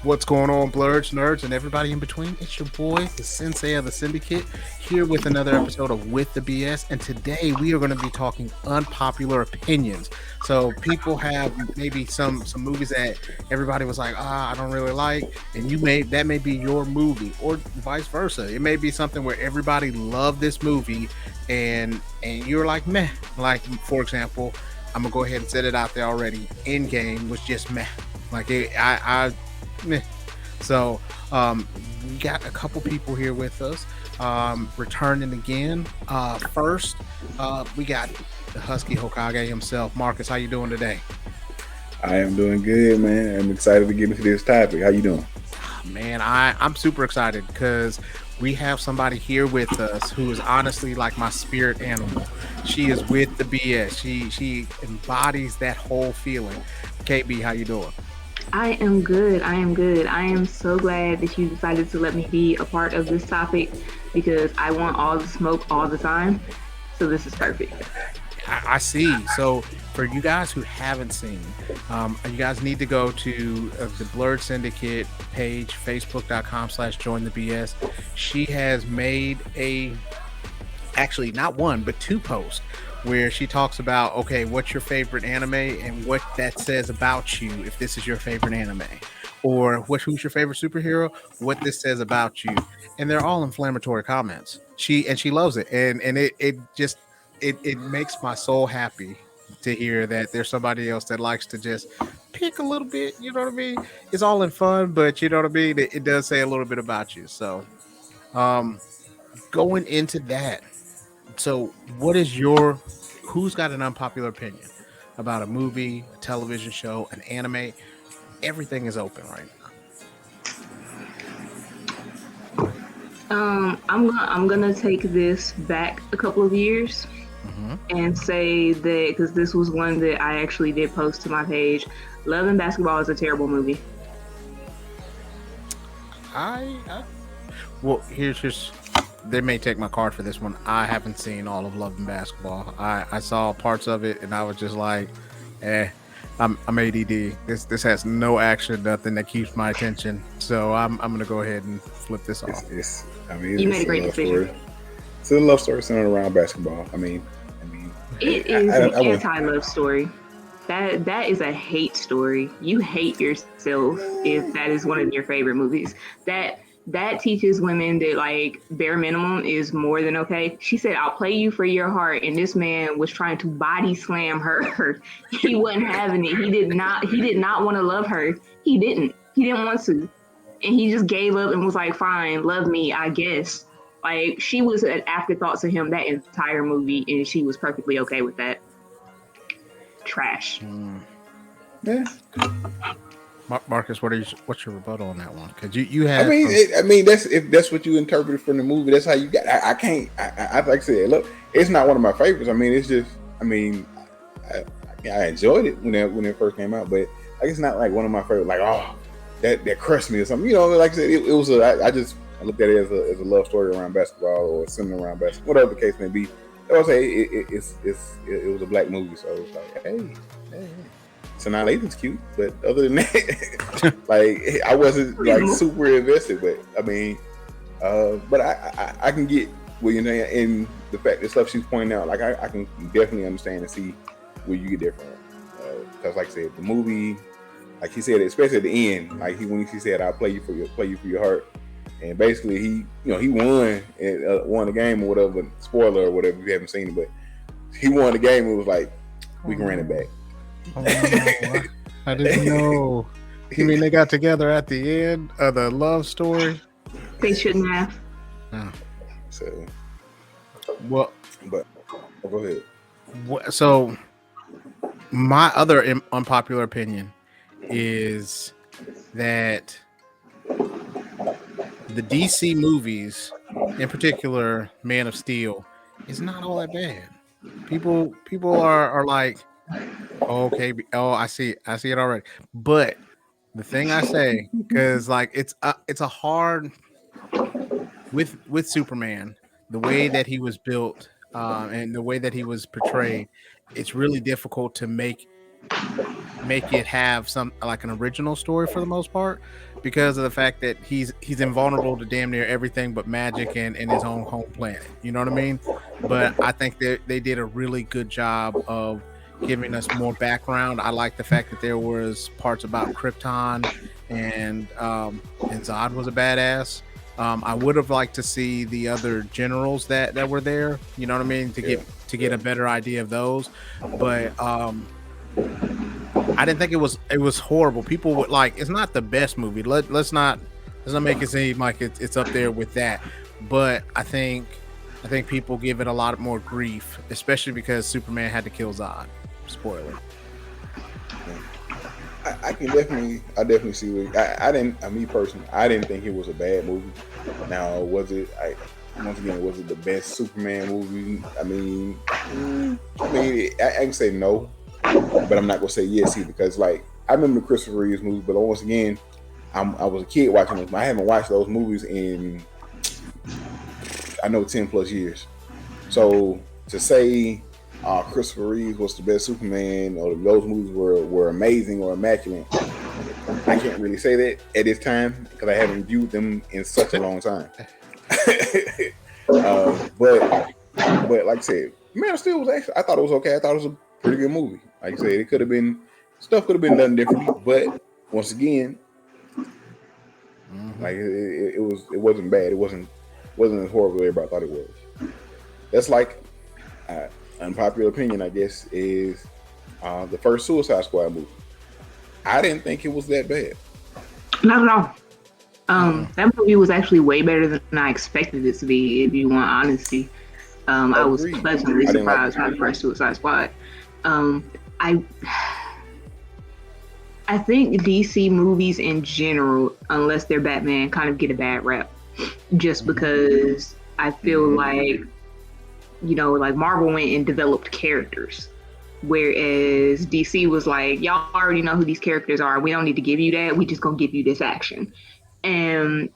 What's going on, Blurs, nerds, and everybody in between? It's your boy, the Sensei of the Syndicate, here with another episode of With the BS. And today we are going to be talking unpopular opinions. So people have maybe some movies that everybody was like, I don't really like, and that may be your movie, or vice versa. It may be something where everybody loved this movie, and you're like meh. Like for example, I'm gonna go ahead and set it out there already. Endgame was just meh. Like meh. So we got a couple people here with us, returning again. First, we got the Husky Hokage himself, Marcus. How you doing today? I am doing good, man. I'm excited to get into this topic. How you doing? Man, I'm super excited because we have somebody here with us who is honestly like my spirit animal. She is with the BS. She embodies that whole feeling. KB, how you doing? I am good. I am good. I am so glad that you decided to let me be a part of this topic because I want all the smoke all the time. So this is perfect. I see. So for you guys who haven't seen, you guys need to go to the Blerd Syndicate page, facebook.com/join the BS. She has made actually not one, but two posts where she talks about, okay, what's your favorite anime and what that says about you if this is your favorite anime, or who's your favorite superhero, what this says about you, and they're all inflammatory comments. She loves it, and it makes my soul happy to hear that there's somebody else that likes to just pick a little bit. You know what I mean? It's all in fun, but you know what I mean. It does say a little bit about you. So, going into that. So, who's got an unpopular opinion about a movie, a television show, an anime? Everything is open right now. I'm gonna take this back a couple of years and say that because this was one that I actually did post to my page. Love and Basketball is a terrible movie. Well, here's they may take my card for this one. I haven't seen all of Love and Basketball. I saw parts of it and I was just like, I'm ADD. This has no action, nothing that keeps my attention. So I'm gonna go ahead and flip this off. You made a great decision. It's a love story centered around basketball. It is an anti-love story. That is a hate story. You hate yourself if that is one of your favorite movies. That teaches women that like bare minimum is more than okay. She said, "I'll play you for your heart," and this man was trying to body slam her. He wasn't having it. He did not want to love her. He didn't want to, and he just gave up and was like, "Fine, love me, I guess." Like she was an afterthought to him that entire movie, and she was perfectly okay with that. Trash. Yeah. Marcus, what's your rebuttal on that one? Because you have. That's if that's what you interpreted from the movie. That's how you got. I can't. I like I said, look, it's not one of my favorites. It's just. I enjoyed it when it first came out, but like it's not like one of my favorites. Like that crushed me or something. Like I said, it was. I looked at it as a love story around basketball or something around basketball, whatever the case may be. I would say it was a black movie, so it was like, hey. So now Lathan's cute, but other than that, like I wasn't like super invested. But but I can get what you're saying, and the fact that stuff she's pointing out, like I can definitely understand and see where you get different. Because like I said, the movie, like he said, especially at the end, like when he said, "I'll play you for your heart," and basically he won the game or whatever. But spoiler or whatever, if you haven't seen it, but he won the game. It was like we can run it back. Oh, no. I didn't know. You mean they got together at the end of the love story? They shouldn't have. Oh. So, well, but go ahead. So, my other unpopular opinion is that the DC movies, in particular, Man of Steel, is not all that bad. People are like, okay, I see it already. But the thing I say, because like it's a hard with Superman, the way that he was built and the way that he was portrayed, it's really difficult to make make it have some like an original story for the most part, because of the fact that he's invulnerable to damn near everything but magic and his own home planet. You know what I mean? But I think they did a really good job of giving us more background. I like the fact that there was parts about Krypton and Zod was a badass. I would have liked to see the other generals that were there. You know what I mean? To get a better idea of those, but I didn't think it was horrible. People would like it's not the best movie. Let's not make it seem like it's up there with that. But I think people give it a lot more grief, especially because Superman had to kill Zod. Spoiler. I definitely see what I didn't. Me personally, I didn't think it was a bad movie. Now, was it? Once again, was it the best Superman movie? I can say no, but I'm not gonna say yes either, because like I remember the Christopher Reeves movie, but once again, I was a kid watching them. I haven't watched those movies in 10 plus years. So to say Christopher Reeves was the best Superman, or those movies were amazing or immaculate, I can't really say that at this time because I haven't viewed them in such a long time. But like I said, Man of Steel was actually, I thought it was okay. I thought it was a pretty good movie. Like I said, it could have been done differently, but once again, like it wasn't bad. It wasn't as horrible as everybody thought it was. That's like unpopular opinion, I guess, is the first Suicide Squad movie. I didn't think it was that bad. Not at all. That movie was actually way better than I expected it to be, if you want honesty. I was pleasantly surprised by the first Suicide Squad. I think DC movies in general, unless they're Batman, kind of get a bad rap. Just because I feel like, like Marvel went and developed characters. Whereas DC was like, y'all already know who these characters are. We don't need to give you that. We just gonna give you this action. And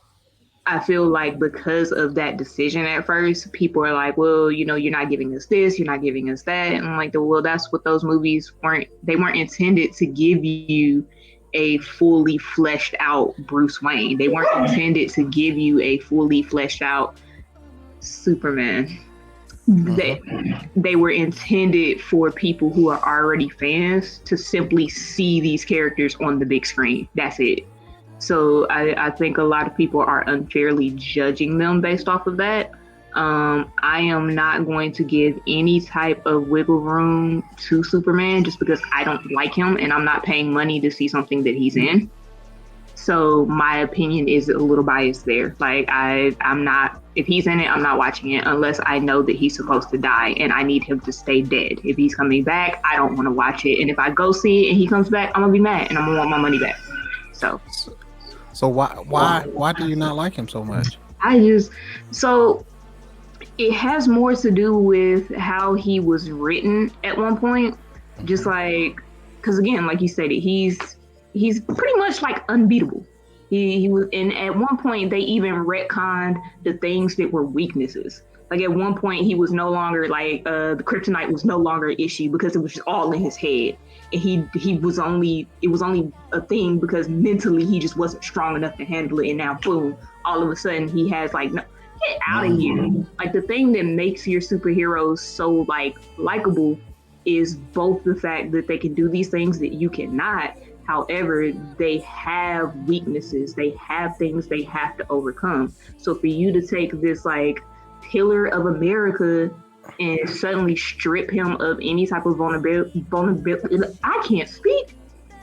I feel like because of that decision at first, people are like, well, you're not giving us this, you're not giving us that. And I'm like, well, that's what those movies weren't. They weren't intended to give you a fully fleshed out Bruce Wayne. They weren't intended to give you a fully fleshed out Superman. They were intended for people who are already fans to simply see these characters on the big screen. That's it. So I think a lot of people are unfairly judging them based off of that. I am not going to give any type of wiggle room to Superman just because I don't like him and I'm not paying money to see something that he's in. So my opinion is a little biased there. Like I'm not, if he's in it, I'm not watching it unless I know that he's supposed to die and I need him to stay dead. If he's coming back, I don't want to watch it. And if I go see it and he comes back, I'm gonna be mad and I'm gonna want my money back. So why do you not like him so much? It has more to do with how he was written at one point. Just like, because again, like you said, he's pretty much like unbeatable. He was, and at one point they even retconned the things that were weaknesses. Like at one point he was no longer like the kryptonite was no longer an issue because it was just all in his head. And it was only a thing because mentally he just wasn't strong enough to handle it. And now boom, all of a sudden he has like, no, get out of here. Like the thing that makes your superheroes so like likable is both the fact that they can do these things that you cannot. However, they have weaknesses. They have things they have to overcome. So for you to take this like pillar of America and suddenly strip him of any type of vulnerability, I can't speak,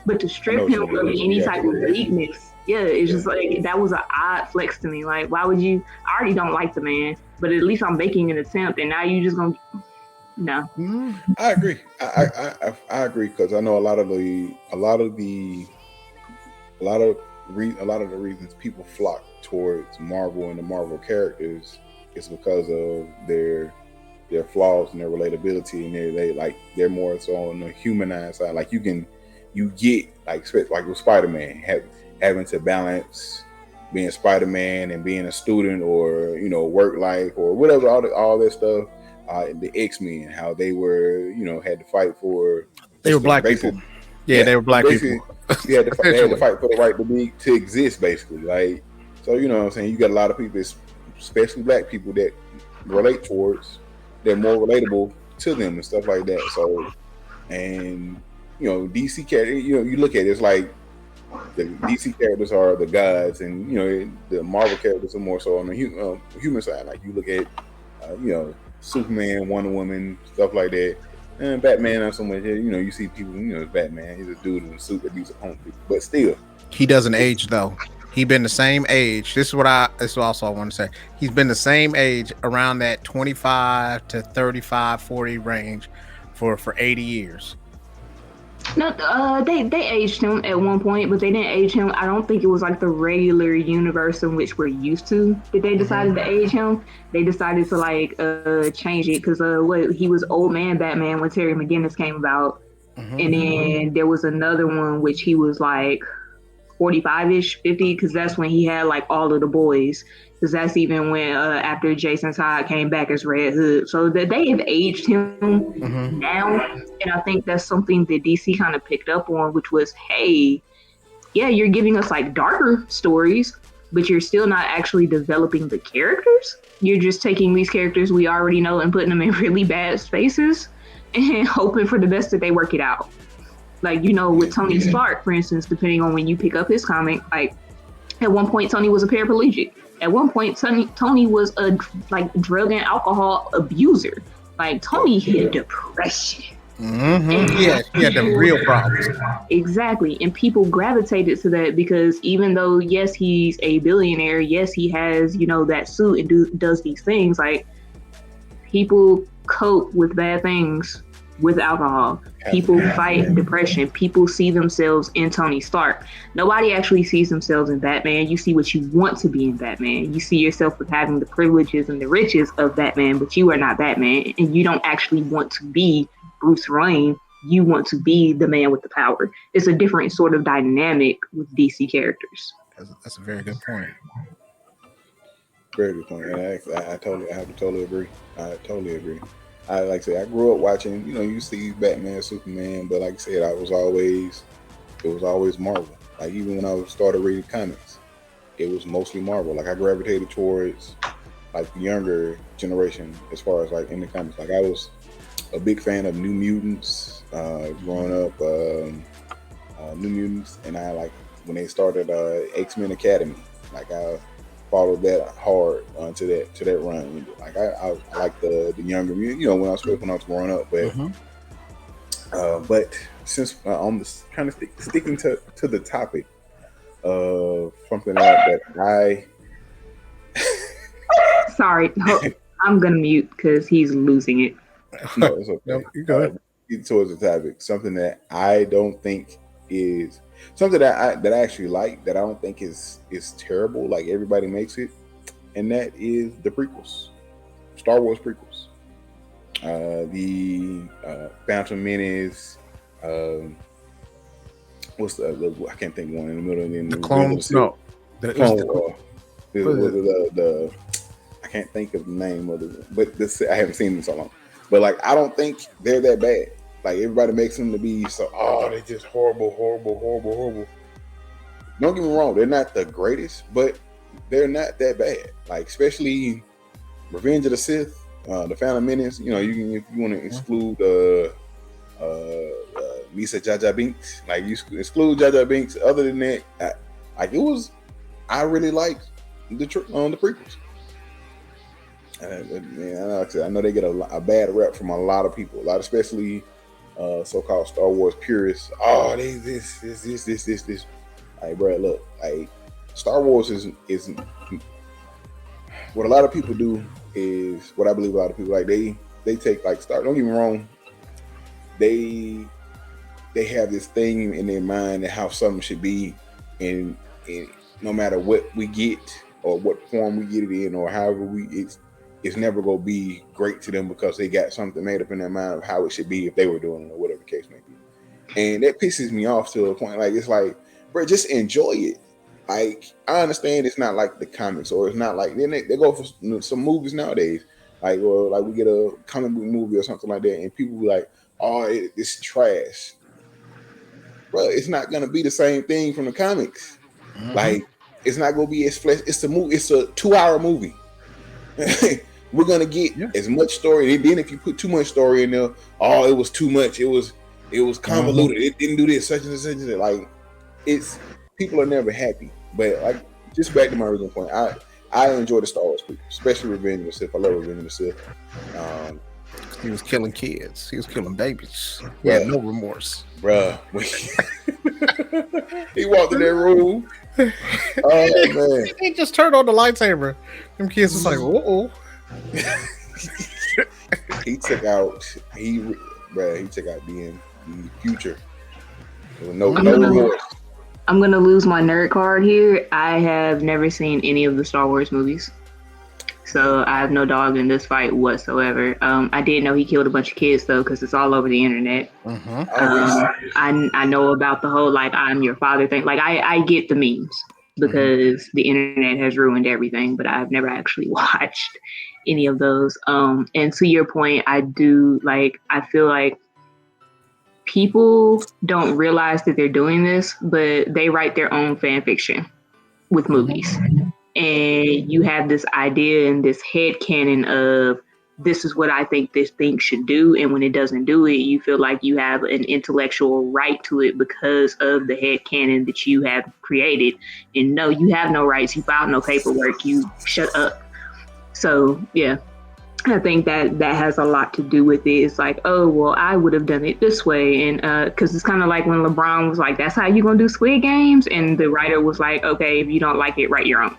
but to strip him of any type of weakness, it's just like, that was an odd flex to me. Like, why would you, I already don't like the man, but at least I'm making an attempt and now you just gonna, no. I agree. I agree because I know a lot of the reasons people flock towards Marvel and the Marvel characters is because of their flaws and their relatability, and they're more so on the humanized side. Like you get like with Spider-Man having to balance being Spider-Man and being a student or work life or whatever, all that stuff. The X-Men, how they were, had to fight for. They were black people. Yeah, they were black basically, people. they had to fight for the right to exist, basically. Like, so you know what I'm saying? You got a lot of people, especially black people, that relate towards, they're more relatable to them and stuff like that. So, and you know, DC characters, you know, you look at it, it's like the DC characters are the gods, and you know, the Marvel characters are more so on the human side. Like you look at, you know, Superman, Wonder Woman, stuff like that. And Batman, not so much. You know, you see people. You know, Batman. He's a dude in a suit that beats opponent people, but still, He doesn't age though. He been the same age. This is also I want to say. He's been the same age around that 25 to 35, 40 range for 80 years. No, they aged him at one point, but they didn't age him. I don't think it was like the regular universe in which we're used to that they decided to age him. They decided to like change it because what he was old man Batman when Terry McGinnis came about, and then there was another one which he was like 45-ish, 50, because that's when he had like all of the boys. Because that's even when after Jason Todd came back as Red Hood. So that they have aged him now, and I think that's something that DC kind of picked up on, which was, hey, yeah, you're giving us like darker stories, but you're still not actually developing the characters. You're just taking these characters we already know and putting them in really bad spaces and hoping for the best that they work it out. Like, you know, with Tony Stark, for instance, depending on when you pick up his comic, like at one point Tony was a paraplegic. At one point Tony was a like drug and alcohol abuser. Like Tony hit depression. Yeah, he had them real problems. Exactly. And people gravitated to that because even though, yes, he's a billionaire, yes, he has, you know, that suit and does these things, like people cope with bad things with alcohol. People fight depression. People see themselves in Tony Stark. Nobody actually sees themselves in Batman. You see what you want to be in Batman. You see yourself with having the privileges and the riches of Batman, but you are not Batman, and you don't actually want to be Bruce Wayne. You want to be the man with the power. It's a different sort of dynamic with DC characters. That's a very good point. Very good point. And I have to totally agree. I totally agree. I like I say, I grew up watching, you know, you see Batman, Superman, but like I said, it was always Marvel. Like even when I started reading comics, it was mostly Marvel. Like I gravitated towards like the younger generation as far as like in the comics. Like I was a big fan of New Mutants growing up, New Mutants, and I like when they started X-Men Academy. Like I followed that hard to that run. Like I like the younger, you know, when I was growing up. But since I'm kind of sticking to the topic of something that I sorry, I'm gonna mute because he's losing it. No, it's okay. No, you go ahead. Towards the topic, something that I don't think is something that I actually like, that I don't think is terrible, like everybody makes it, and that is the prequels, Star Wars prequels, the Phantom Menace, what's the I can't think of one in the middle, and The clones, no, the Clone War, the I can't think of the name of it, but I haven't seen them so long. But like, I don't think they're that bad. Like everybody makes them to be so. Oh, they're just horrible. Don't get me wrong; they're not the greatest, but they're not that bad. Like especially Revenge of the Sith, the Phantom Menace. You know, you can, if you want to exclude Misa Jar Jar Binks, like you exclude Jar Jar Binks. Other than that, I really liked the prequels. I know they get a bad rep from a lot of people, especially so-called Star Wars purists. Oh, they this. Like, bro, look, like Star Wars is what a lot of people do is what I believe a lot of people like. They take like Star. Don't get me wrong. They have this thing in their mind of how something should be, and no matter what we get or what form we get it in or however it's never gonna be great to them because they got something made up in their mind of how it should be if they were doing it or whatever the case may be. And that pisses me off to a point. Like it's like, bro, just enjoy it. Like I understand it's not like the comics, or it's not like then they go for some movies nowadays, like or like we get a comic book movie or something like that, and people be like, "Oh, it's trash." bro, it's not gonna be the same thing from the comics. Mhm. Like, it's not gonna be as flesh. It's a movie. It's a 2-hour movie. We're gonna get as much story. And then if you put too much story in there, oh, it was too much. It was convoluted. It didn't do this, such and such and such. Like, it's people are never happy. But like, just back to my original point, I enjoy the Star Wars people, especially Revenge of the Sith. I love Revenge of the Sith. He was killing kids. He was killing babies. He had no remorse, bruh. He walked in that room. Oh man! He just turned on the lightsaber. Them kids was like, "Oh." He took out the future. There was no remorse. I'm gonna lose my nerd card here. I have never seen any of the Star Wars movies, so I have no dog in this fight whatsoever. I did know he killed a bunch of kids though, because it's all over the internet. I know about the whole like I'm your father thing. Like I get the memes because the internet has ruined everything, but I've never actually watched any of those. And to your point, I feel like people don't realize that they're doing this, but they write their own fan fiction with movies. And you have this idea and this headcanon of this is what I think this thing should do. And when it doesn't do it, you feel like you have an intellectual right to it because of the headcanon that you have created. And no, you have no rights. You filed no paperwork. You shut up. So, yeah. I think that has a lot to do with it. It's like, oh, well, I would have done it this way. And because it's kind of like when LeBron was like, that's how you going to do Squid Games? And the writer was like, okay, if you don't like it, write your own.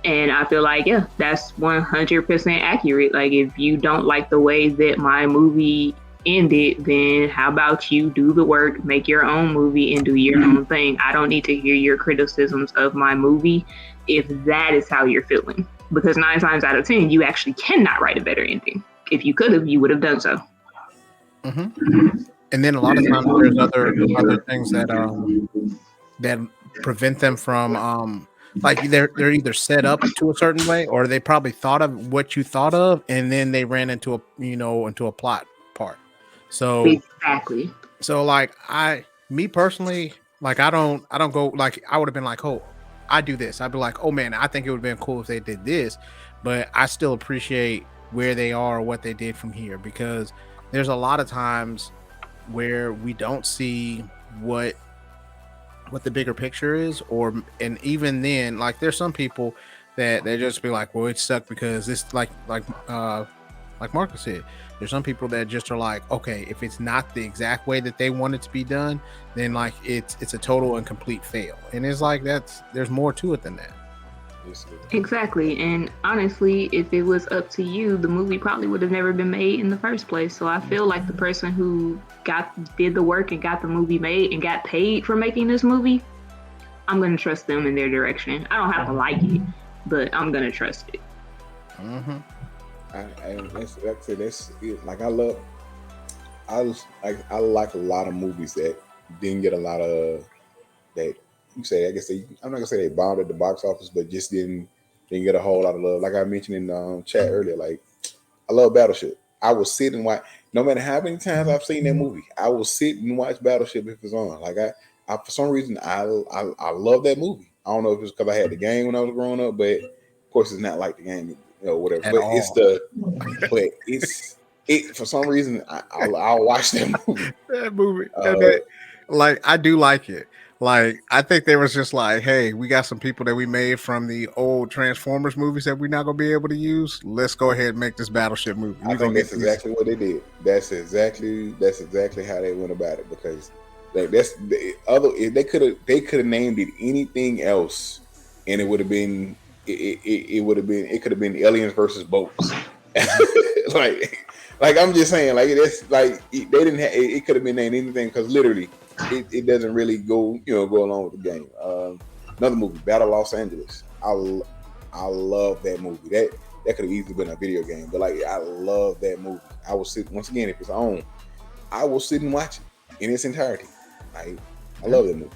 And I feel like, yeah, that's 100% accurate. Like, if you don't like the way that my movie ended, then how about you do the work, make your own movie and do your own thing? I don't need to hear your criticisms of my movie if that is how you're feeling. Because 9 times out of 10, you actually cannot write a better ending. If you could have, you would have done so. And then a lot of times there's other things that prevent them from like they're either set up to a certain way or they probably thought of what you thought of and then they ran into a plot part. So exactly. So like me personally, like I don't go like I would have been like, oh, I do this. I'd be like, oh man, I think it would have been cool if they did this, but I still appreciate where they are or what they did from here, because there's a lot of times where we don't see what the bigger picture is, and even then, like there's some people that they just be like, well, it sucked because it's like Marcus said, there's some people that just are like, okay, if it's not the exact way that they want it to be done, then like it's a total and complete fail. And it's like there's more to it than that. Exactly. And honestly, if it was up to you, the movie probably would have never been made in the first place. So I feel like the person who did the work and got the movie made and got paid for making this movie, I'm gonna trust them in their direction. I don't have to like it, but I'm gonna trust it. I like a lot of movies that didn't get a lot of that. You say, I guess I'm not gonna say they bombed at the box office, but just didn't get a whole lot of love. Like I mentioned in the chat earlier, like I love Battleship. I will sit and watch, no matter how many times I've seen that movie, I will sit and watch Battleship if it's on. Like I for some reason I love that movie. I don't know if it's because I had the game when I was growing up, but of course it's not like the game, whatever. At but all. It for some reason I'll watch that movie. That movie, like I do like it. Like I think there was just like, hey, we got some people that we made from the old Transformers movies that we're not gonna be able to use. Let's go ahead and make this Battleship movie. I think that's exactly what they did. That's exactly how they went about it, because like they could have named it anything else, and it would have been it could have been aliens versus boats. like I'm just saying, like that's like they didn't have it could have been named anything, because literally it doesn't really go along with the game. Another movie, Battle Los Angeles. I love that movie. That could have easily been a video game, but like I love that movie. I will sit, once again, if it's on, I will sit and watch it in its entirety. I love that movie.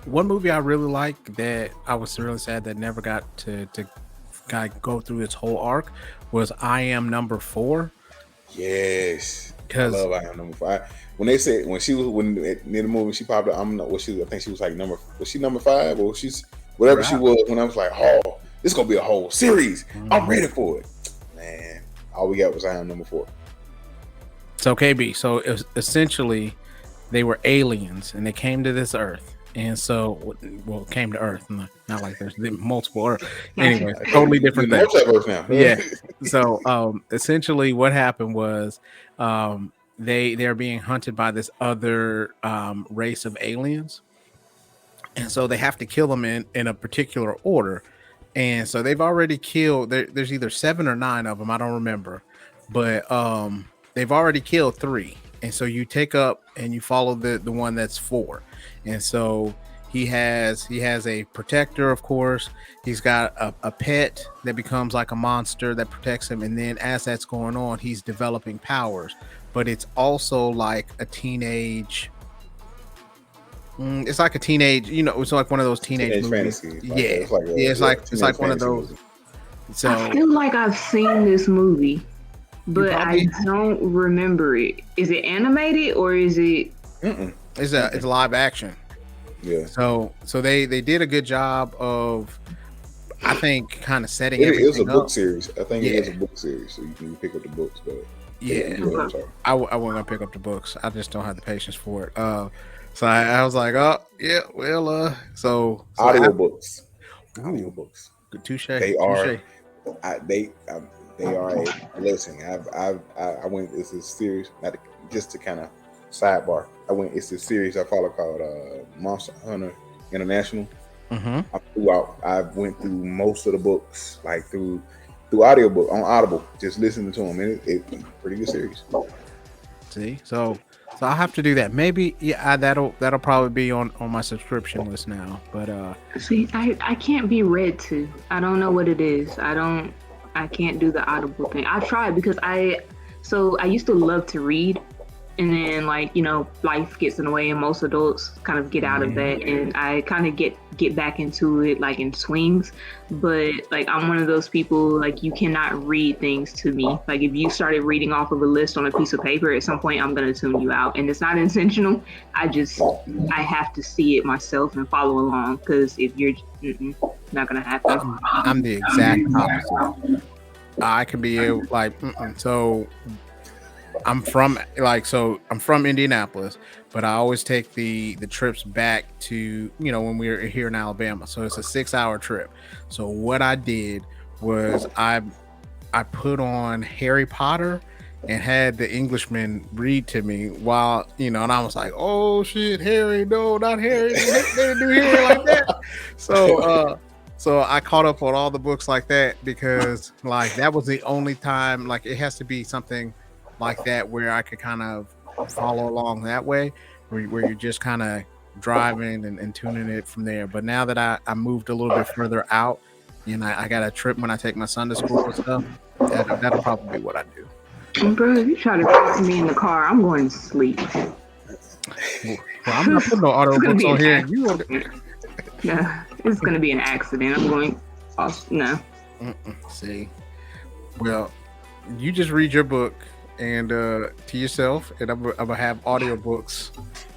One movie I really like that I was really sad that never got to go through its whole arc was I Am Number 4. Yes. I because love I Am Number 5. When they said when she was near the movie she popped up, I'm not what she I think she was like number 5 or she's whatever she was when I was like, oh, this is gonna be a whole series. I'm ready for it. Man, all we got was I Am Number 4. So KB, so essentially they were aliens and they came to this Earth. And so, well, came to Earth, not like there's multiple Earth. Anyway, totally different thing. Now. Yeah. So, essentially, what happened was, they're being hunted by this other race of aliens, and so they have to kill them in a particular order. And so they've already killed. There's either 7 or 9 of them. I don't remember, but they've already killed 3. And so you take up and you follow the one that's 4. And so he has a protector, of course. He's got a pet that becomes like a monster that protects him. And then as that's going on, he's developing powers. But it's also like a teenage. It's like a teenage, it's like one of those teenage movies. Fantasy. It's like one of those. Movie. So I feel like I've seen this movie, but I don't remember it. Is it animated or is it? It's live action. Yeah. So they did a good job of, I think, kind of setting everything up. It was a book series. I think it is a book series, so you can pick up the books. But I wasn't gonna pick up the books. I just don't have the patience for it. So I was like, oh yeah, well, so audiobooks. Touche. They are. They are a listen. I went. It's a series. Just to kind of sidebar. It's a series I follow called Monster Hunter International. I went through most of the books, like through audiobook on Audible, just listening to them, and it's a pretty good series. See, so I'll have to do that. Maybe that'll probably be on my subscription list now. But see, I can't be read to. I don't know what it is. I can't do the Audible thing. I've tried because I used to love to read. And then, life gets in the way, and most adults kind of get out of that. And I kind of get back into it, like in swings. But I'm one of those people, you cannot read things to me. Like if you started reading off of a list on a piece of paper, at some point I'm gonna tune you out, and it's not intentional. I have to see it myself and follow along. Because if you're not gonna happen. I'm the exact opposite. I can be able so. I'm from Indianapolis, but I always take the trips back to, when we were here in Alabama. So it's a 6-hour trip. So what I did was I put on Harry Potter and had the Englishman read to me while, and I was like, oh shit, Harry, no, not Harry. They didn't do Harry like that. So I caught up on all the books like that because that was the only time, it has to be something like that where I could kind of follow along that way, where you're just kind of driving and tuning it from there. But now that I moved a little bit further out and I got a trip when I take my son to school and stuff, that'll probably be what I do. Bro, if you try to talk me in the car, I'm going to sleep. Well, I'm not putting no audiobooks on here. Yeah, it's going to be an accident. I'm going, no. See, well, you just read your book and to yourself, and I'm gonna have audiobooks.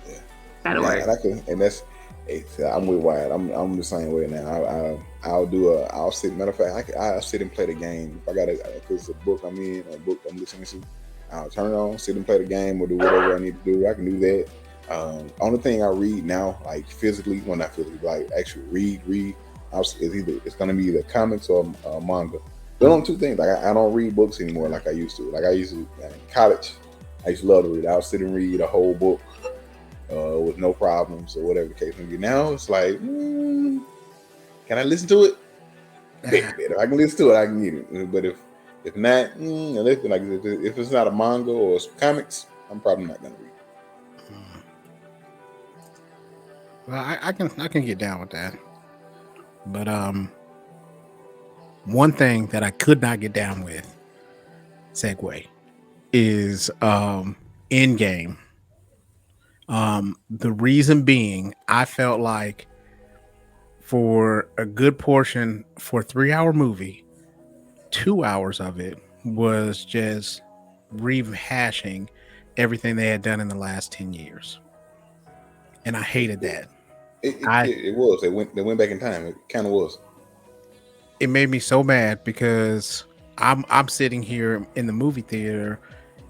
Yeah, that'll work. I'm with Wyatt. I'm the same way now. I'll sit. Matter of fact, I'll sit and play the game. If I got because it's a book I'm in, a book I'm listening to, I'll turn it on, sit and play the game, or do whatever I need to do. I can do that. Only thing I read now, physically, well not physically, actually read. It's gonna be either comics or manga. The only 2 things, I don't read books anymore like I used to. I used to in college. I used to love to read. I would sit and read a whole book with no problems or whatever the case may be. Now it's can I listen to it? If I can listen to it, I can get it. But if not, if it's not a manga or comics, I'm probably not gonna read. Well, I can get down with that, but one thing that I could not get down with, segue, is Endgame. The reason being, I felt like for a good portion, for a 3-hour movie, 2 hours of it was just rehashing everything they had done in the last 10 years. And I hated that. It was. They went back in time. It kind of was. It made me so mad because I'm sitting here in the movie theater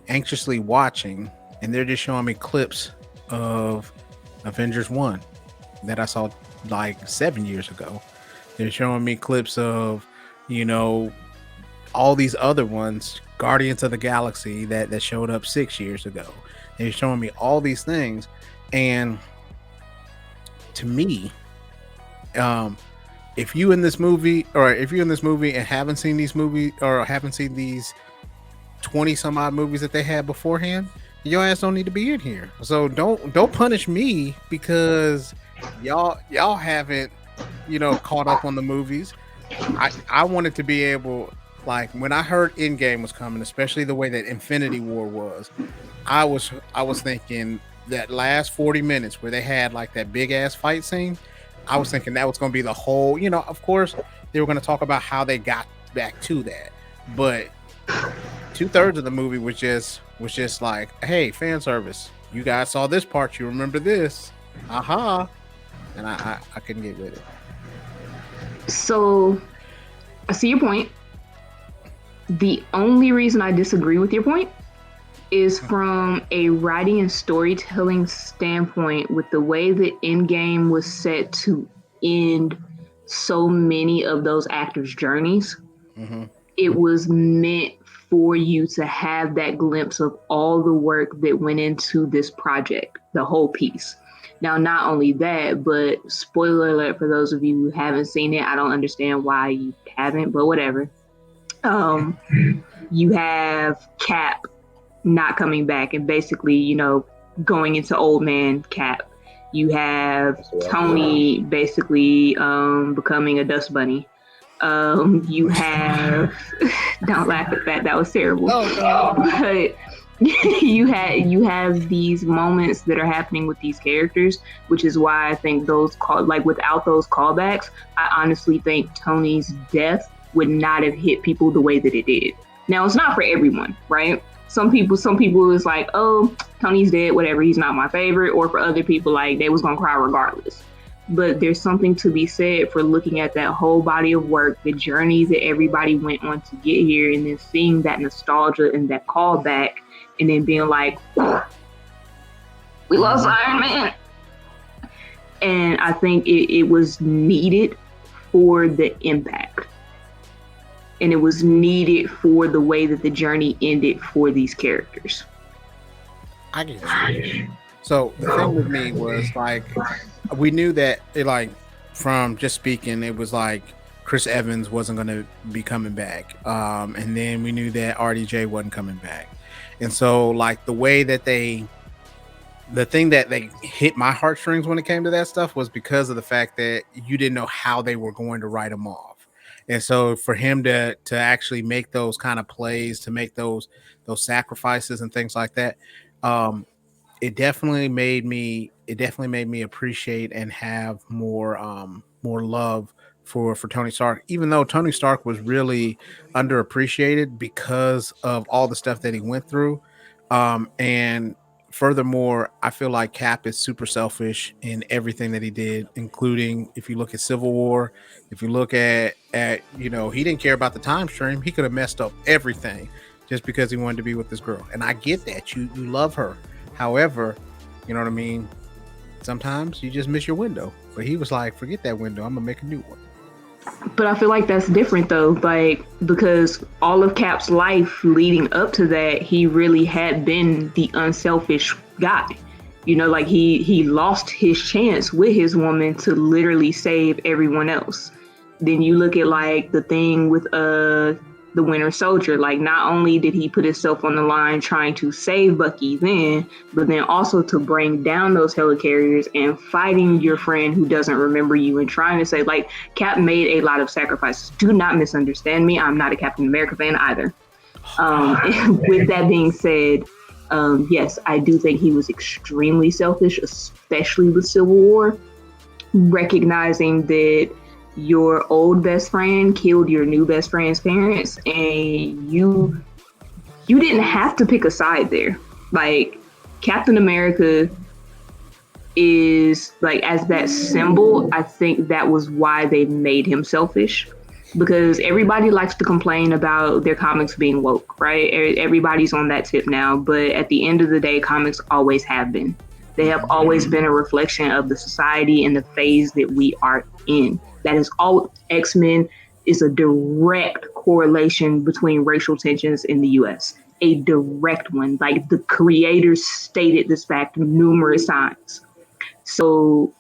anxiously watching, and they're just showing me clips of Avengers 1 that I saw like 7 years ago. They're showing me clips of, all these other ones, Guardians of the Galaxy that showed up 6 years ago. They're showing me all these things, and to me, if you're in this movie and haven't seen these movies or haven't seen these 20 some odd movies that they had beforehand, your ass don't need to be in here. So don't punish me because y'all haven't caught up on the movies. I wanted to be able, like, when I heard Endgame was coming, especially the way that Infinity War was, I was thinking that last 40 minutes where they had like that big ass fight scene, I was thinking that was going to be the whole, of course they were going to talk about how they got back to that, but 2/3 of the movie was just like, hey, fan service, you guys saw this part, you remember this, and I couldn't get with it. So I see your point. The only reason I disagree with your point is from a writing and storytelling standpoint, with the way that Endgame was set to end so many of those actors' journeys. Mm-hmm. It was meant for you to have that glimpse of all the work that went into this project, the whole piece. Now, not only that, but spoiler alert for those of you who haven't seen it, I don't understand why you haven't, but whatever. You have Cap not coming back and basically, going into old man Cap. You have Tony basically becoming a dust bunny. You have don't laugh at that was terrible. But you have these moments that are happening with these characters, which is why I think without those callbacks, I honestly think Tony's death would not have hit people the way that it did. Now, it's not for everyone, right? Some people is like, oh, Tony's dead, whatever, he's not my favorite. Or for other people, like, they was gonna cry regardless. But there's something to be said for looking at that whole body of work, the journey that everybody went on to get here, and then seeing that nostalgia and that callback, and then being like, we lost Iron Man. And I think it was needed for the impact. And it was needed for the way that the journey ended for these characters. I get you. So the thing with me was, like, we knew that from just speaking, it was like Chris Evans wasn't going to be coming back. And then we knew that RDJ wasn't coming back. And so, like, the thing that they hit my heartstrings when it came to that stuff was because of the fact that you didn't know how they were going to write him off. And so for him to actually make those kind of plays, to make those sacrifices and things like that, it definitely made me appreciate and have more love for Tony Stark, even though Tony Stark was really underappreciated because of all the stuff that he went through. And furthermore, I feel like Cap is super selfish in everything that he did, including if you look at Civil War, if you look at he didn't care about the time stream. He could have messed up everything just because he wanted to be with this girl. And I get that. You love her. However, you know what I mean? Sometimes you just miss your window. But he was like, forget that window. I'm going to make a new one. But I feel like that's different though, like, because all of Cap's life leading up to that, he really had been the unselfish guy. Like he lost his chance with his woman to literally save everyone else. Then you look at like the thing with the Winter Soldier, like not only did he put himself on the line trying to save Bucky then, but then also to bring down those helicarriers and fighting your friend who doesn't remember you and trying to say, like, Cap made a lot of sacrifices. Do not misunderstand me. I'm not a Captain America fan either. With that being said, yes, I do think he was extremely selfish, especially with Civil War, recognizing that your old best friend killed your new best friend's parents, and you didn't have to pick a side there. Like Captain America is like, as that symbol, I think that was why they made him selfish, because everybody likes to complain about their comics being woke, right? Everybody's on that tip now, but at the end of the day, comics always have been. They have always been a reflection of the society and the phase that we are in. That is all. X-Men is a direct correlation between racial tensions in the US. A direct one. Like, the creators stated this fact numerous times. So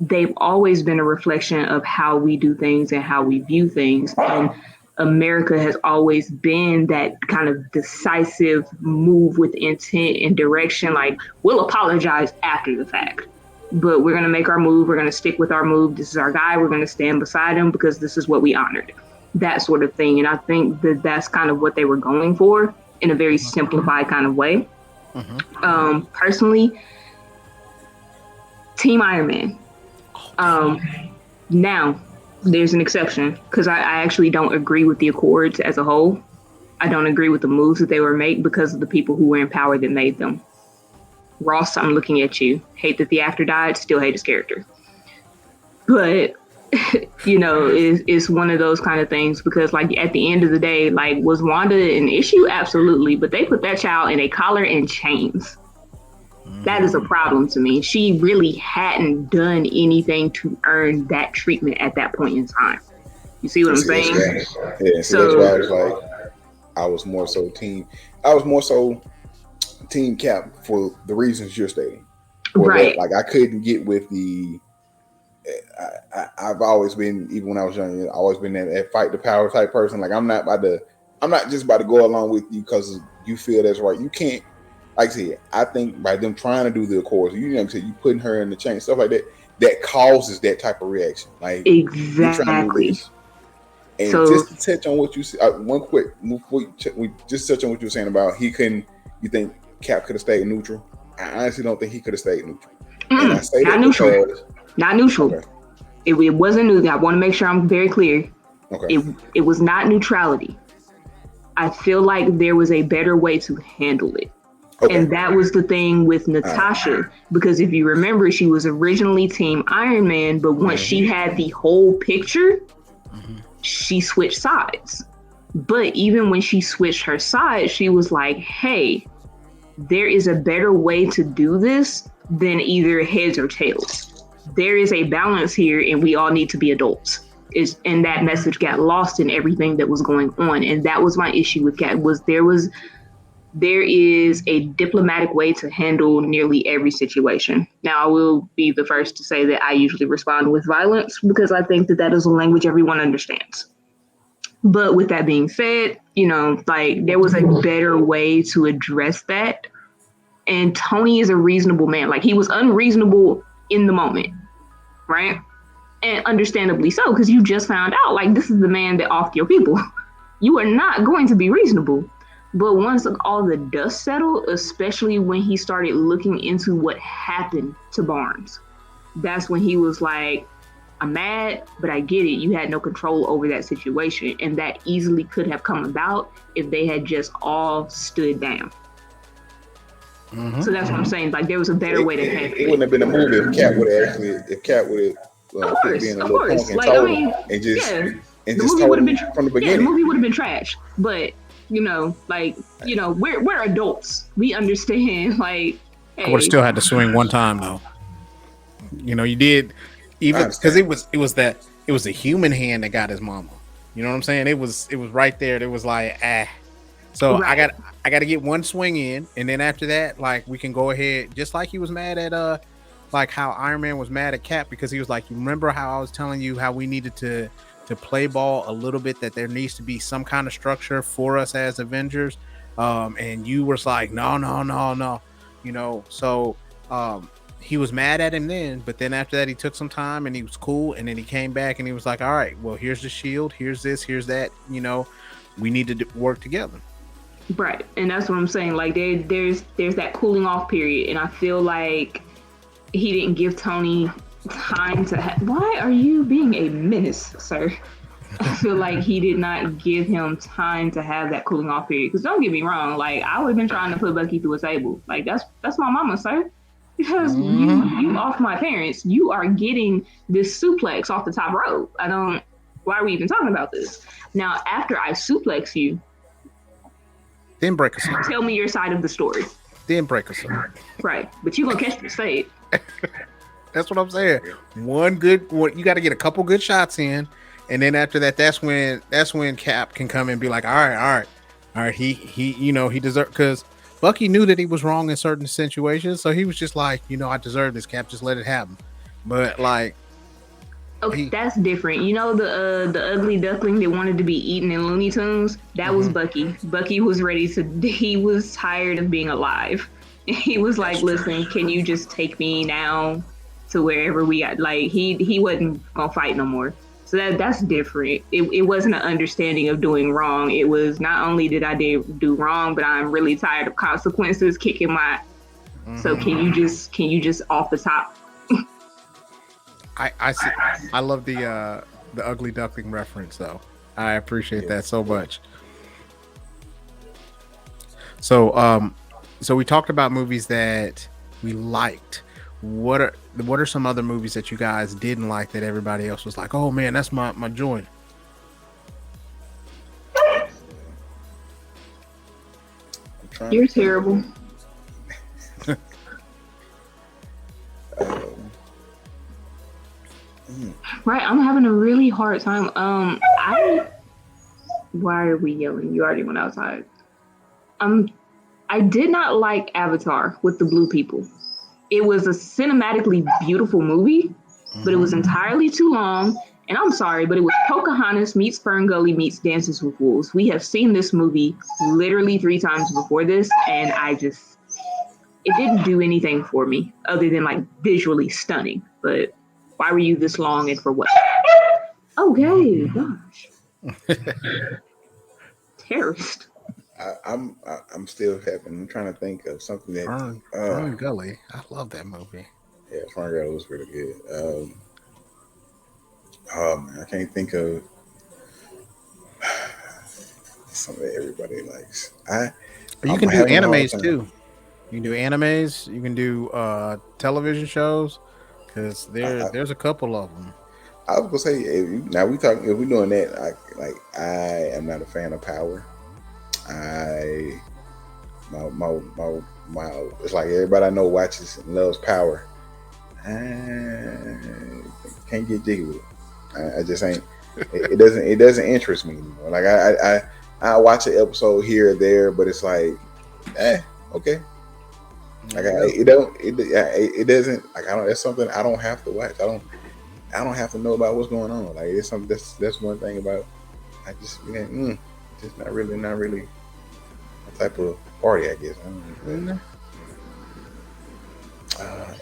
they've always been a reflection of how we do things and how we view things. And America has always been that kind of decisive move with intent and direction. Like, we'll apologize after the fact, but we're going to make our move. We're going to stick with our move. This is our guy. We're going to stand beside him because this is what we honored. That sort of thing. And I think that that's kind of what they were going for in a very simplified kind of way. Personally, Team Iron Man. Now, there's an exception, because I actually don't agree with the Accords as a whole. I don't agree with the moves that they were made because of the people who were in power that made them. Ross, I'm looking at you. Hate that the actor died, still hate his character. But, you know, it's one of those kind of things, because, like, at the end of the day, like, was Wanda an issue? Absolutely. But they put that child in a collar and chains. That is a problem to me. She really hadn't done anything to earn that treatment at that point in time. You see what I'm saying? Yeah, so that's why I was like, I was more so team Cap for the reasons you're stating. Right. That, like, I couldn't get with the. I've always been, even when I was young, I've always been that fight the power type person. Like, I'm not just about to go along with you because you feel that's right. You can't. Like I said, I think by them trying to do the Accords, you know, you putting her in the chain, stuff like that, that causes that type of reaction. Like, exactly. And so, just to touch on what you said, one quick, we just touch on what you were saying about you think Cap could have stayed neutral? I honestly don't think he could have stayed neutral. And I say not neutral. Not neutral. Okay. It wasn't neutral. I want to make sure I'm very clear. Okay. It was not neutrality. I feel like there was a better way to handle it. Okay. And that was the thing with Natasha, because if you remember, she was originally Team Iron Man, but once she had the whole picture, she switched sides. But even when she switched her side, she was like, hey, there is a better way to do this than either heads or tails. There is a balance here, and we all need to be adults. And that message got lost in everything that was going on. And that was my issue with Cat, there is a diplomatic way to handle nearly every situation. Now, I will be the first to say that I usually respond with violence because I think that is a language everyone understands. But with that being said, you know, like, there was a better way to address that. And Tony is a reasonable man. Like, he was unreasonable in the moment, right? And understandably so, because you just found out, like, this is the man that offed your people. You are not going to be reasonable. But once all the dust settled, especially when he started looking into what happened to Barnes, that's when he was like, I'm mad, but I get it. You had no control over that situation. And that easily could have come about if they had just all stood down. So that's what I'm saying. Like, there was a better way to handle it. It wouldn't have been a movie if Cat would have been a little punk and like, told I mean, and just yeah, and just told him from the beginning. Yeah, the movie would have been trash. But, you know, like, you know, we're adults. We understand, like, hey. I would have still had to swing one time though. You know, you did, even because it was a human hand that got his mama. You know what I'm saying? It was right there. It was like, So right. I got to get one swing in, and then after that, like, we can go ahead, just like he was mad at like how Iron Man was mad at Cap, because he was like, you remember how I was telling you how we needed to play ball a little bit, that there needs to be some kind of structure for us as Avengers, and you were like, no, you know. So he was mad at him then, but then after that he took some time and he was cool, and then he came back and he was like, all right, well, here's the shield, here's this, here's that, you know, we need to work together. Right. And that's what I'm saying, like, there's that cooling off period, and I feel like he didn't give Tony time to why are you being a menace, sir? I feel like he did not give him time to have that cooling off period. Because don't get me wrong, like I would have been trying to put Bucky through a table. Like that's my mama, sir. Because you off my parents, you are getting this suplex off the top rope. I don't. Why are we even talking about this? Now, after I suplex you, then break us up. Tell me your side of the story. Then break us up. Right, but you gonna catch the fade. That's what I'm saying. You got to get a couple good shots in, and then after that, that's when Cap can come and be like, all right. He he deserved, because Bucky knew that he was wrong in certain situations, so he was just like, I deserve this, Cap. Just let it happen. But like, okay, that's different. You know the ugly duckling that wanted to be eaten in Looney Tunes? That was Bucky. Bucky was ready to. He was tired of being alive. He was like, listen, can you just take me now to wherever we got? Like he wasn't gonna fight no more. So that's different. It wasn't an understanding of doing wrong. It was not only did I do wrong, but I'm really tired of consequences kicking my. So can you just off the top? I see. I love the ugly duckling reference though. I appreciate that so much. So we talked about movies that we liked. What are some other movies that you guys didn't like that everybody else was like, oh man, that's my joint? You're terrible. Right, I'm having a really hard time. Why are we yelling? You already went outside. I did not like Avatar with the blue people. It was a cinematically beautiful movie, but it was entirely too long. And I'm sorry, but it was Pocahontas meets Fern Gully meets Dances with Wolves. We have seen this movie literally 3 times before this, and it didn't do anything for me other than like visually stunning. But why were you this long and for what? Okay, gosh. Terrorist. I'm still having. I'm trying to think of something that Fern Gully. I love that movie. Yeah, Fern Gully was really good. Oh man, I can't think of something that everybody likes. You can do animes too. You can do animes. You can do television shows, because there's a couple of them. I was gonna say, if we're doing that, I am not a fan of Power. My it's like everybody I know watches and loves Power. I can't get jiggy with it. I just ain't. It doesn't interest me anymore. Like I watch an episode here or there, but it's like, okay. Like it doesn't, like I don't. That's something I don't have to watch. I don't have to know about what's going on. Like it's something that's one thing about. I just just not really a type of party, I guess.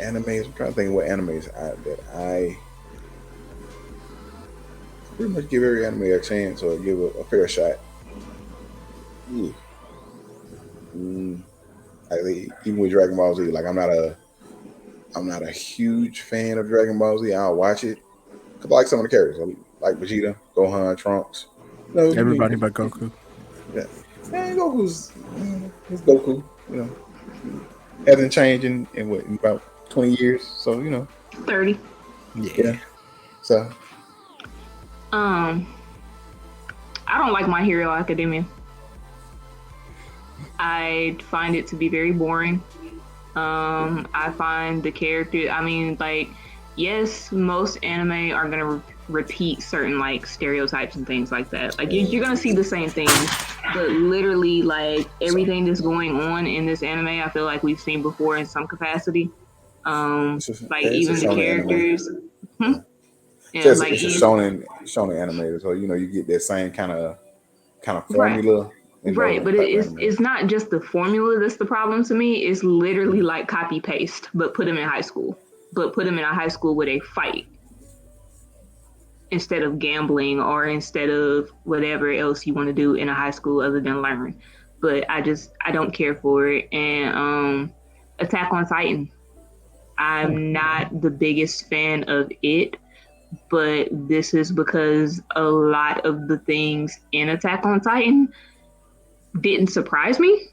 Animes. I'm trying to think of what animes that I pretty much give every anime a chance or give a fair shot. Even with Dragon Ball Z, like I'm not a huge fan of Dragon Ball Z. I'll watch it because I like some of the characters. I like Vegeta, Gohan, Trunks. Everybody but Goku. Yeah, Goku's Goku. Hasn't changed in about 20 years. So 30. Yeah. So. I don't like My Hero Academia. I find it to be very boring. I find the character, yes, most anime are going to repeat certain like stereotypes and things like that. Like you're going to see the same things, but literally like everything that's going on in this anime, I feel like we've seen before in some capacity. Even the characters. It's just shonen animated, so you get that same kind of formula. Right, but it's not just the formula that's the problem to me. It's literally like copy paste, but put them in high school. But put them in a high school where they fight instead of gambling or instead of whatever else you want to do in a high school other than learn. But I don't care for it. And Attack on Titan, I'm not the biggest fan of it, but this is because a lot of the things in Attack on Titan didn't surprise me.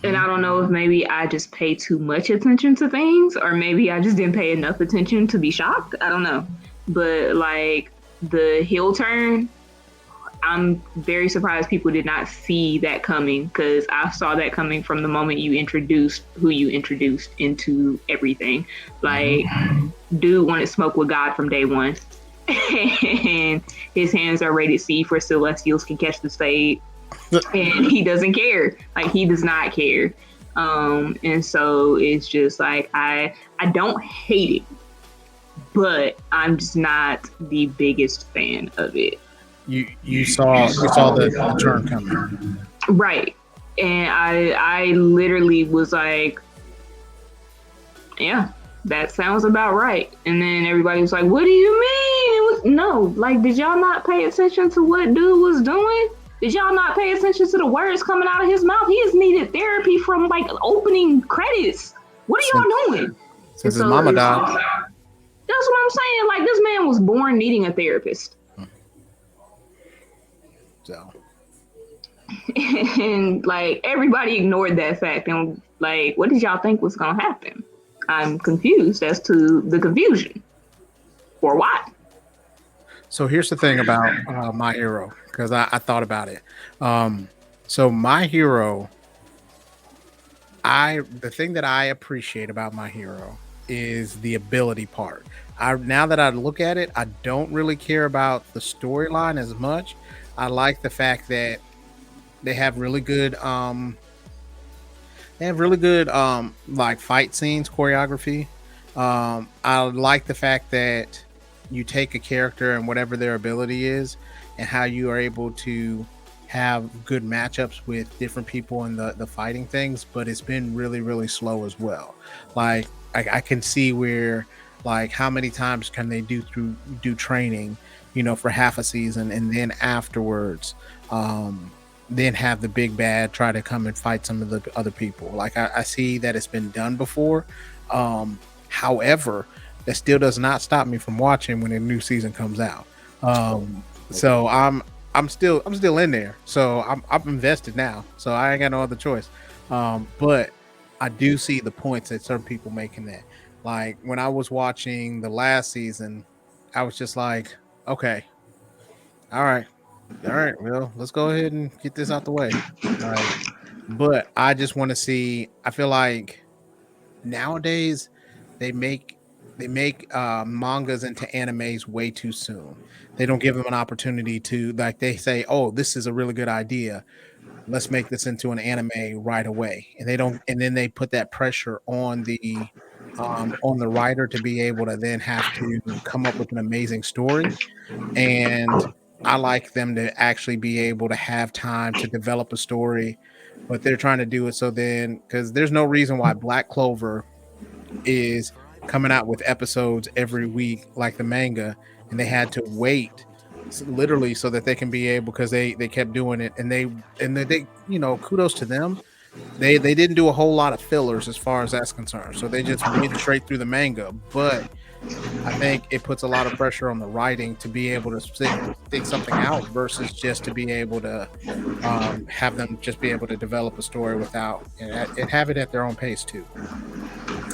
And I don't know if maybe I just pay too much attention to things, or maybe I just didn't pay enough attention to be shocked. I don't know. But like the heel turn, I'm very surprised people did not see that coming, because I saw that coming from the moment you introduced who you introduced into everything. Like, dude wanted smoke with God from day one. And his hands are rated C for Celestials can catch the spade. And he doesn't care. Like, he does not care. And so it's just like I don't hate it, but I'm just not the biggest fan of it. You saw the turn coming, right? And I literally was like, yeah, that sounds about right. And then everybody was like, what do you mean? It was no, like, did y'all not pay attention to what dude was doing? Did y'all not pay attention to the words coming out of his mouth? He has needed therapy from like opening credits. What are y'all doing? Since his mama died. That's what I'm saying. Like, this man was born needing a therapist. So. And like everybody ignored that fact, and like, what did y'all think was gonna happen? I'm confused as to the confusion. Or why? So here's the thing about My Hero, because I thought about it. So My Hero, the thing that I appreciate about My Hero is the ability part. Now that I look at it, I don't really care about the storyline as much. I like the fact that they have really good like fight scenes, choreography. I like the fact that you take a character and whatever their ability is and how you are able to have good matchups with different people in the fighting things, but it's been really, really slow as well. Like I can see where, like, how many times can they do training, for half a season, and then afterwards then have the big bad try to come and fight some of the other people. Like I see that it's been done before. However, that still does not stop me from watching when a new season comes out. So I'm still in there. So I'm invested now. So I ain't got no other choice. But I do see the points that certain people making that. Like when I was watching the last season, I was just like, okay, all right, well, let's go ahead and get this out the way. But I just want to see. I feel like nowadays they make mangas into animes way too soon. They don't give them an opportunity to, like, they say, oh, this is a really good idea, let's make this into an anime right away, and they don't, and then they put that pressure on the writer to be able to then have to come up with an amazing story. And I like them to actually be able to have time to develop a story, but they're trying to do it so then, because there's no reason why Black Clover is coming out with episodes every week like the manga, and they had to wait literally so that they can be able, because they kept doing it, and they kudos to them. They didn't do a whole lot of fillers as far as that's concerned, so they just went straight through the manga. But I think it puts a lot of pressure on the writing to be able to think something out versus just to be able to have them just be able to develop a story without and have it at their own pace too.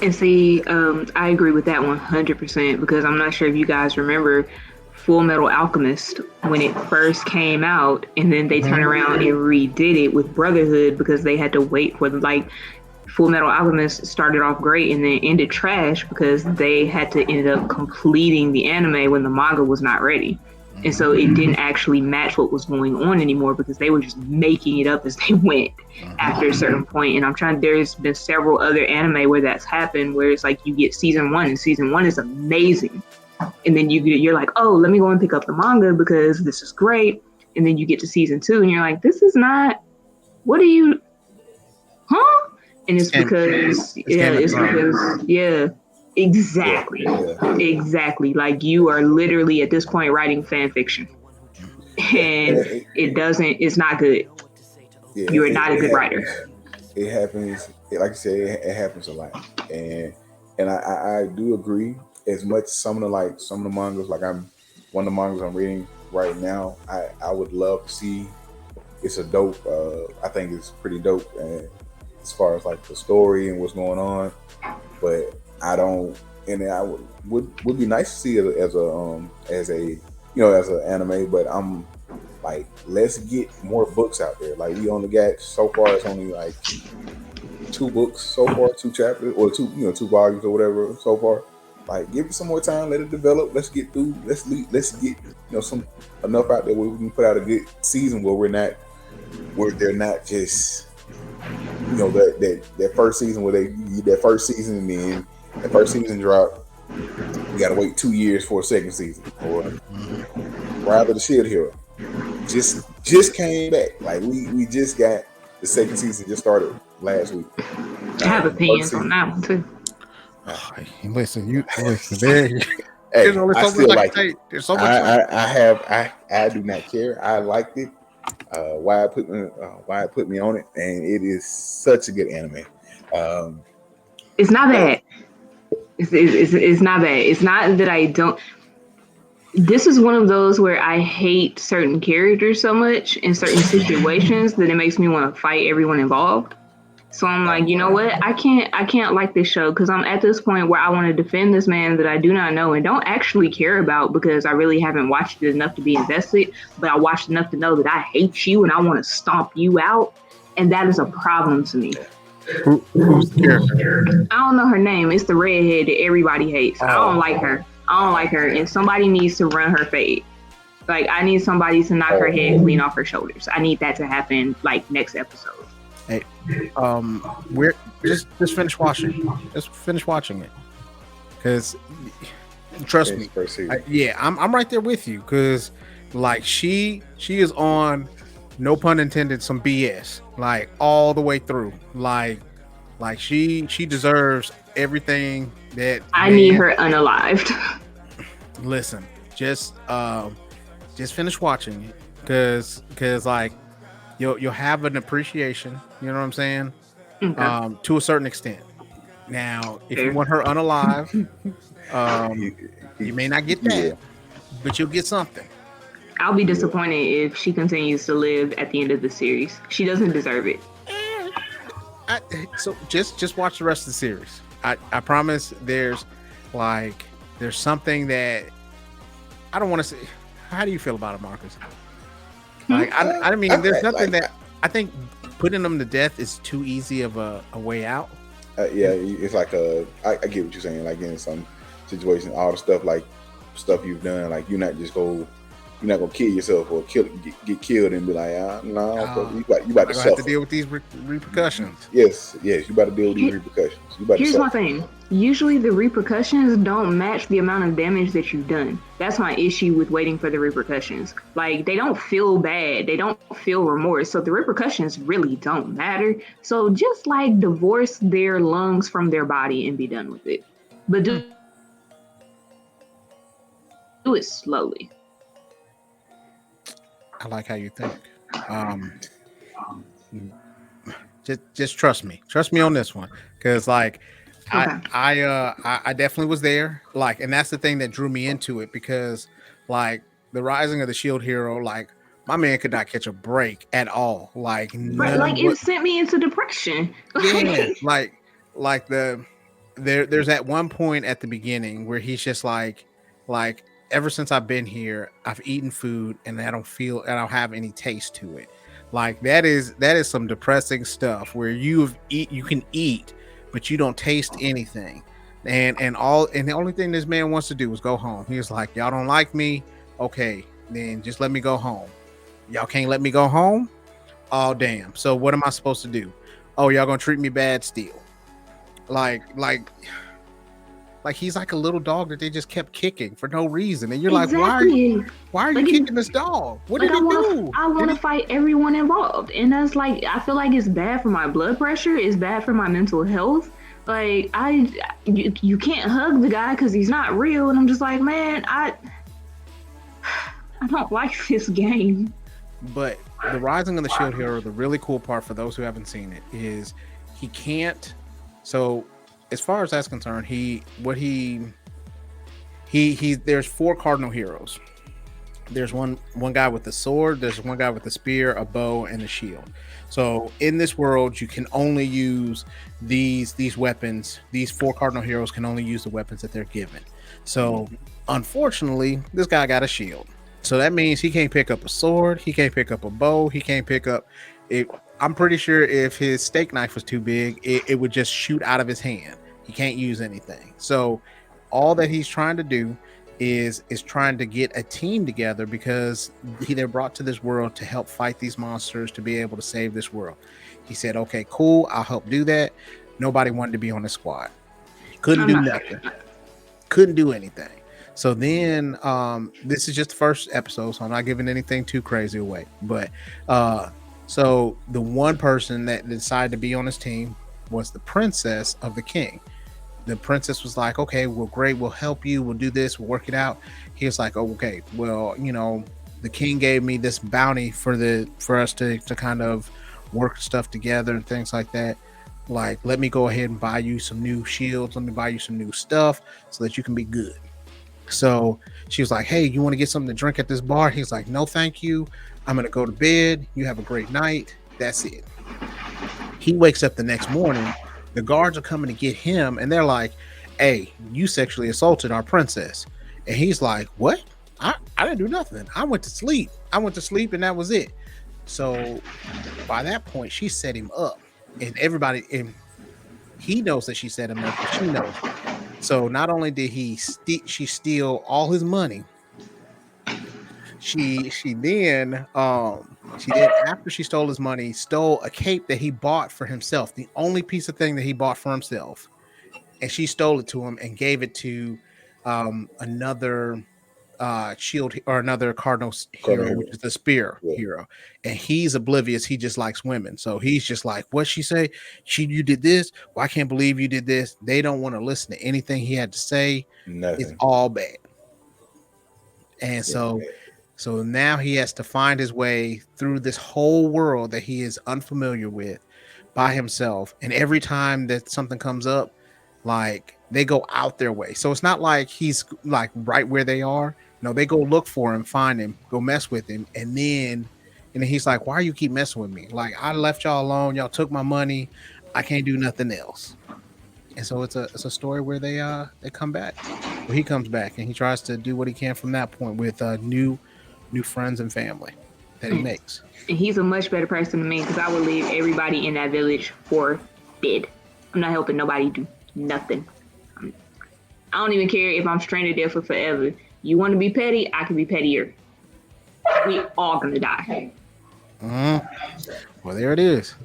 And see, I agree with that 100%, because I'm not sure if you guys remember Full Metal Alchemist when it first came out, and then they turned around and redid it with Brotherhood because they had to wait for Full Metal Alchemist started off great and then ended trash because they had to end up completing the anime when the manga was not ready. And so it didn't actually match what was going on anymore because they were just making it up as they went after a certain point. And there's been several other anime where that's happened, where it's like you get season 1 and season 1 is amazing. And then you're like, oh, let me go and pick up the manga because this is great. And then you get to season 2 and you're like, this is not, what are you, huh? And it's because, exactly. Exactly. Like, you are literally at this point writing fan fiction. And it's not good. Yeah, you are not a good writer. It happens, like I said, it happens a lot. And I do agree as much some of the mangas, like I'm one of the mangas I'm reading right now, I would love to see. It's a dope. I think it's pretty dope, as far as like the story and what's going on. But I don't, and I would be nice to see it as a as an anime. But I'm like, let's get more books out there. Like we only got so far. It's only like 2 books so far, 2 chapters or two volumes or whatever so far. Like give it some more time, let it develop. Let's get through. Let's get some enough out there where we can put out a good season where they're not just that first season where they that first season and then that first season drop. We gotta wait 2 years for a second season. Or rather, the Shield Hero just came back. Like we just got the second season just started last week. I have opinions on that one too. Listen, there. Hey, There's only I so still much like I it. can say. There's so much. I do not care. I liked it. Why it put me on it, and it is such a good anime. It's not bad. It's not bad. It's not that I don't. This is one of those where I hate certain characters so much in certain situations that it makes me want to fight everyone involved. So I'm like, you know what? I can't like this show because I'm at this point where I want to defend this man that I do not know and don't actually care about because I really haven't watched it enough to be invested. But I watched enough to know that I hate you and I want to stomp you out, and that is a problem to me. Who's the character? I don't know her name. It's the redhead that everybody hates. I don't like her. And somebody needs to run her fade. Like I need somebody to knock her head clean off her shoulders. I need that to happen like next episode. Hey, we're just finish watching. Just finish watching it, because trust me, I'm right there with you. Because like she is on, no pun intended, some BS like all the way through. Like she deserves everything that I need her unalived. Listen, just finish watching it, because like. You'll have an appreciation, you know what I'm saying? Okay. To a certain extent. Now, if you want her unalive, you may not get that, but you'll get something. I'll be disappointed if she continues to live at the end of the series. She doesn't deserve it. So just watch the rest of the series. I promise there's something that I don't want to say. How do you feel about it, Marcus? Like I mean, there's nothing that I think putting them to death is too easy of a way out. It's like I get what you're saying. Like in some situations, all the stuff you've done, like you're not gonna kill yourself or get killed and be like, no, you about to suffer. Have to deal with these repercussions. Yes, you about to deal with these repercussions. Here's my thing. Usually the repercussions don't match the amount of damage that you've done. That's my issue with waiting for the repercussions. Like they don't feel bad. They don't feel remorse. So the repercussions really don't matter. So just like divorce their lungs from their body and be done with it. But do it slowly. I like how you think. Just trust me. Trust me on this one, because like okay. I definitely was there. Like, and that's the thing that drew me into it, because like the Rising of the Shield Hero, like my man could not catch a break at all. Like, it sent me into depression. Yeah, like there's that one point at the beginning where he's just like. Ever since I've been here, I've eaten food and I don't have any taste to it. Like that is some depressing stuff where you can eat, but you don't taste anything. And the only thing this man wants to do is go home. He was like, y'all don't like me. Okay, then just let me go home. Y'all can't let me go home? Oh, damn. So what am I supposed to do? Oh, y'all gonna treat me bad still. Like he's like a little dog that they just kept kicking for no reason, and you're exactly. Like, why are you kicking this dog? What did he do? I want to fight everyone involved, and that's like I feel like it's bad for my blood pressure. It's bad for my mental health. Like you can't hug the guy because he's not real, and I'm just like, man, I don't like this game. But the Rising of the Shield Hero, the really cool part for those who haven't seen it is he can't. So as far as that's concerned, he there's four cardinal heroes. There's one guy with a sword, there's one guy with a spear, a bow, and a shield. So in this world, you can only use these weapons. These four cardinal heroes can only use the weapons that they're given. So unfortunately, this guy got a shield. So that means he can't pick up a sword, he can't pick up a bow, he can't pick up it. I'm pretty sure if his steak knife was too big, it would just shoot out of his hand. He can't use anything. So all that he's trying to do is trying to get a team together because they're brought to this world to help fight these monsters to be able to save this world. He said, okay, cool, I'll help do that. Nobody wanted to be on the squad. Couldn't do nothing. Couldn't do anything. So then this is just the first episode, so I'm not giving anything too crazy away. But so the one person that decided to be on his team was the princess of the king. The princess was like, okay, well, great, we'll help you, we'll do this, we'll work it out. He was like, oh, okay, well, you know, the king gave me this bounty for us to kind of work stuff together and things like that. Like, let me go ahead and buy you some new shields, let me buy you some new stuff so that you can be good. So she was like, hey, you want to get something to drink at this bar? He's like, no, thank you. I'm going to go to bed. You have a great night. That's it. He wakes up the next morning. The guards are coming to get him, and they're like, hey, you sexually assaulted our princess. And he's like, what? I didn't do nothing. I went to sleep, and that was it. So by that point, she set him up. And he knows that she set him up, but she knows. So not only did she steal all his money, she then after she stole his money, stole a cape that he bought for himself, the only piece of thing that he bought for himself, and she stole it to him and gave it to another shield or another cardinal hero, which is the spear hero, and he's oblivious. He just likes women, so he's just like, what she say? You did this? Well, I can't believe you did this. They don't want to listen to anything he had to say. Nothing. It's all bad. And so now he has to find his way through this whole world that he is unfamiliar with by himself. And every time that something comes up, like, they go out their way. So it's not like he's like right where they are. No, they go look for him, find him, go mess with him. And then he's like, why you keep messing with me? Like, I left y'all alone. Y'all took my money. I can't do nothing else. And so it's a story where they come back. Well, he comes back and he tries to do what he can from that point with new friends and family that he makes. And he's a much better person than me because I would leave everybody in that village for dead. I'm not helping nobody do nothing. I don't even care if I'm stranded there for forever. You want to be petty? I can be pettier. We all gonna die. Well, there it is.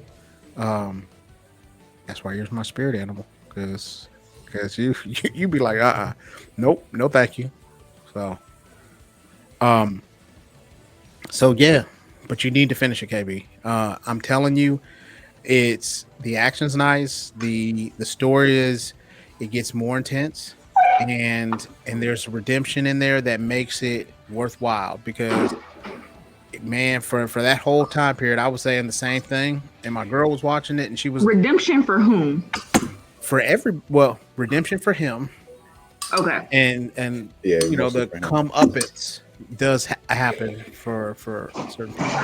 That's why you're my spirit animal, because you be like, nope, no, thank you. So yeah, but you need to finish it, KB. I'm telling you, it's the action's nice. The story it gets more intense, and there's redemption in there that makes it worthwhile. Because, man, for that whole time period, I was saying the same thing, and my girl was watching it, and she was redemption for whom? Redemption for him. Okay. And yeah, you know, the comeuppance does happen for certain people.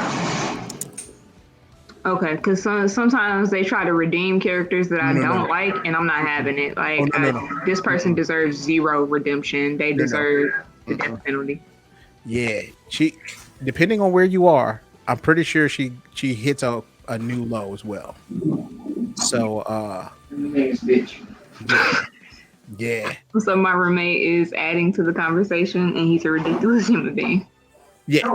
Okay, because sometimes they try to redeem characters that I don't like, and I'm not having it. Like, this person deserves zero redemption. They deserve the death penalty. Yeah, depending on where you are, I'm pretty sure she hits a new low as well. So, yeah. So my roommate is adding to the conversation, and he's a ridiculous human being. Yeah.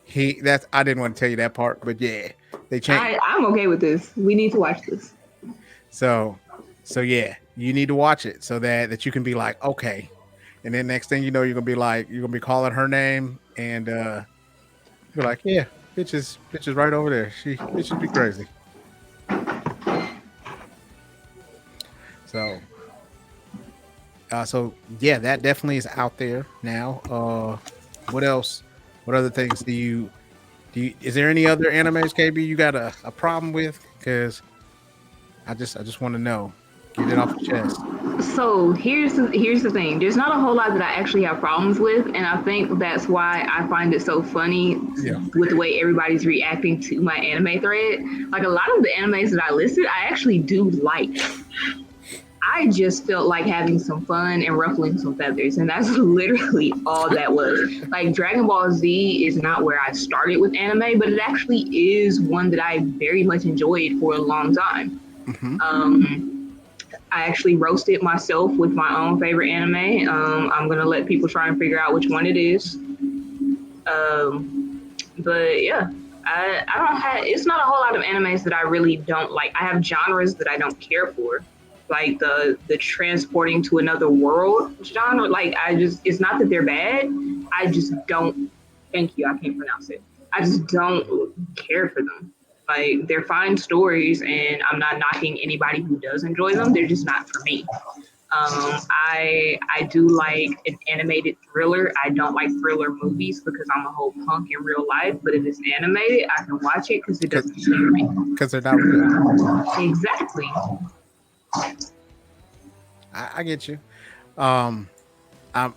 He that's I didn't want to tell you that part, but yeah, they changed. I'm okay with this. We need to watch this. So yeah, you need to watch it so that you can be like, okay. And then next thing you know, you're gonna be calling her name, and you're like, yeah, bitch is right over there. Bitch should be crazy. So yeah, that definitely is out there now. What else? What other things do you is there any other animes, KB, you got a problem with? Because I just want to know. Get it off the chest. So here's the thing. There's not a whole lot that I actually have problems with, and I think that's why I find it so funny with the way everybody's reacting to my anime thread. Like a lot of the animes that I listed, I actually do like. I just felt like having some fun and ruffling some feathers, and that's literally all that was. Like Dragon Ball Z is not where I started with anime, but it actually is one that I very much enjoyed for a long time. I actually roasted myself with my own favorite anime. I'm gonna let people try and figure out which one it is. But yeah, I don't have. It's not a whole lot of animes that I really don't like. I have genres that I don't care for, like the transporting to another world genre. Like it's not that they're bad. I just don't. Thank you. I can't pronounce it. I just don't care for them. Like they're fine stories, and I'm not knocking anybody who does enjoy them. They're just not for me. I do like an animated thriller. I don't like thriller movies because I'm a whole punk in real life. But if it's animated, I can watch it because it doesn't scare me. Because they're not real. Exactly. I get you. I'm, I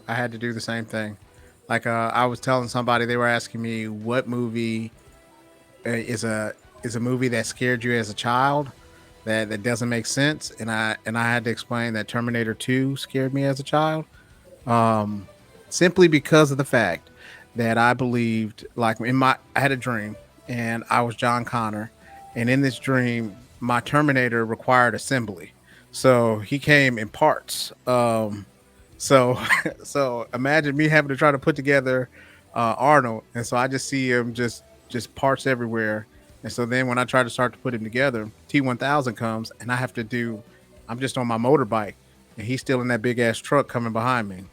had to do the same thing. Like I was telling somebody, they were asking me what movie is a movie that scared you as a child that doesn't make sense, and I had to explain that Terminator 2 scared me as a child, simply because of the fact that I believed, like I had a dream and I was John Connor, and in this dream my Terminator required assembly, so he came in parts. So so imagine me having to try to put together Arnold, and so I just see him just parts everywhere. And so then when I try to start to put him together, T1000 comes and I have to do. I'm just on my motorbike, and he's still in that big ass truck coming behind me.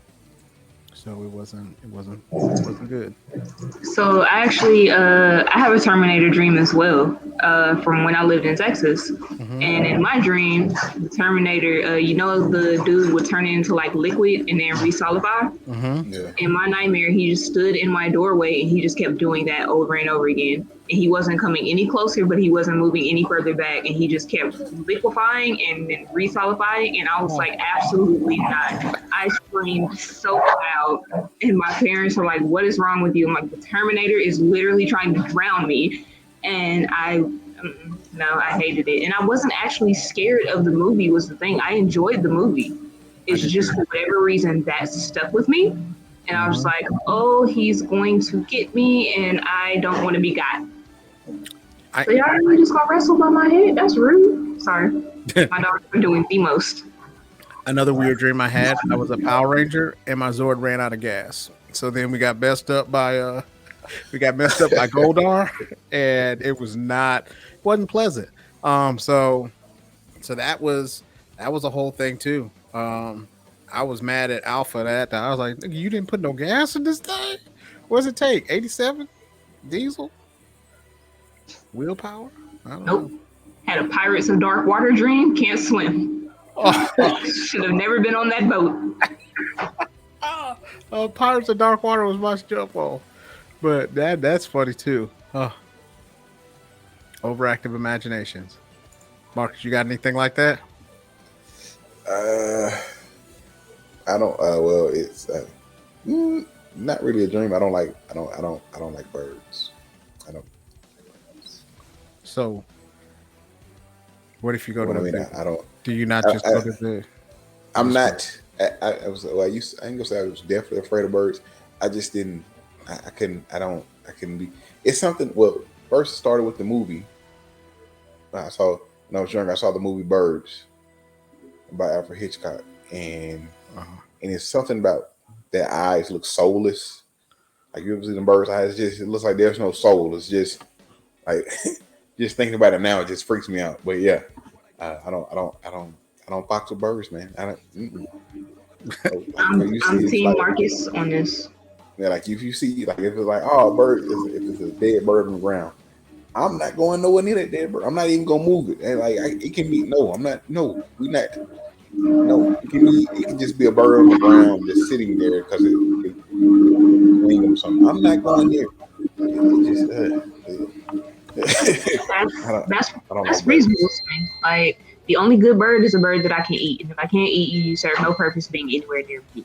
So it wasn't good. So actually, I have a Terminator Dream as well, from when I lived in Texas. And in my dream, the Terminator, the dude would turn into like liquid and then resolidify. Yeah. In my nightmare, he just stood in my doorway and he just kept doing that over and over again. And he wasn't coming any closer, but he wasn't moving any further back. And he just kept liquefying and then resolidifying. And I was like, absolutely not. I screamed so loud. And my parents were like, what is wrong with you? I'm like, the Terminator is literally trying to drown me. And I hated it. And I wasn't actually scared of the movie was the thing. I enjoyed the movie. It's just for whatever reason that stuck with me. And I was like, oh, he's going to get me and I don't want to be got. So y'all really just gonna wrestle by my head? That's rude. Sorry. My daughter's been doing the most. Another weird dream I had, I was a Power Ranger and my Zord ran out of gas. So then we got messed up by Goldar, and it wasn't pleasant. So that was a whole thing too. I was mad at Alpha that I was like, you didn't put no gas in this thing? What does it take? 87 diesel? Willpower? I don't know. Had a Pirates of Dark Water dream, can't swim. Should have never been on that boat. Pirates of Dark Water was my jump on. But that's funny too. Overactive imaginations. Marcus, you got anything like that? I don't. Well, it's not really a dream. I don't like birds. I don't. So, what if you go to the? I don't. Do you not just go to the? I'm not. I was. Well, I ain't gonna say I was definitely afraid of birds. I just didn't. I couldn't. I couldn't be. It's something. Well, first it started with the movie. When I was younger. I saw the movie Birds by Alfred Hitchcock, and it's something about their eyes look soulless. Like you ever see the bird's eyes? It looks like there's no soul. It's just like just thinking about it now, it just freaks me out. But yeah, I don't box with birds, man. I don't. I'm seeing Marcus on this. Yeah, like if you see, like if it's like, oh, a bird, if it's a dead bird on the ground, I'm not going nowhere near that dead bird. I'm not even gonna move it. And like it can be I'm not. No, we not. No, it can just be a bird on the ground just sitting there because it wing or something. I'm not going there. That's reasonable to me. Like The only good bird is a bird that I can eat, and if I can't eat you, you serve no purpose being anywhere near me.